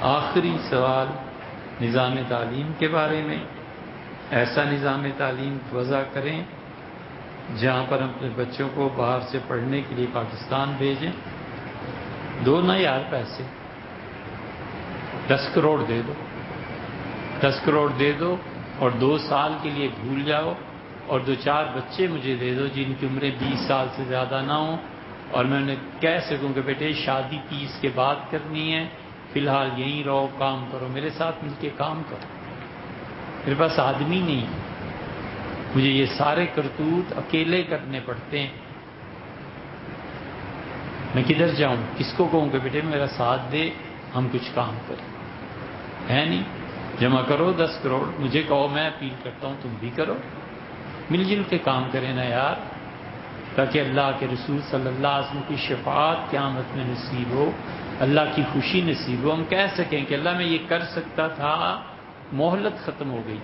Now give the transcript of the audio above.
آخری سوال نظام تعلیم کے بارے میں. ایسا نظام تعلیم وضع کریں جہاں پر ہم اپنے بچوں کو باہر سے پڑھنے کے لیے پاکستان بھیجیں. دو نا یار پیسے، 10 کروڑ دے دو، 10 کروڑ دے دو اور 2 سال کے لیے بھول جاؤ، اور 2-4 بچے مجھے دے دو جن کی عمریں 20 سال سے زیادہ نہ ہوں، اور میں انہیں کہہ سکوں کہ بیٹے شادی 30 کے بعد کرنی ہے، فی الحال یہیں رہو، کام کرو، میرے ساتھ مل کے کام کرو. میرے پاس آدمی نہیں ہے، مجھے یہ سارے کرتوت اکیلے کرنے پڑتے ہیں. میں کدھر جاؤں؟ کس کو کہوں کہ بیٹے میرا ساتھ دے، ہم کچھ کام کریں؟ ہے نہیں. جمع کرو 10 کروڑ، مجھے کہو، میں اپیل کرتا ہوں تم بھی کرو، مل جل کے کام کریں نا یار، تاکہ اللہ کے رسول صلی اللہ علیہ وسلم کی شفاعت قیامت میں نصیب ہو، اللہ کی خوشی نصیب ہو. ہم کہہ سکیں کہ اللہ میں یہ کر سکتا تھا، مہلت ختم ہو گئی.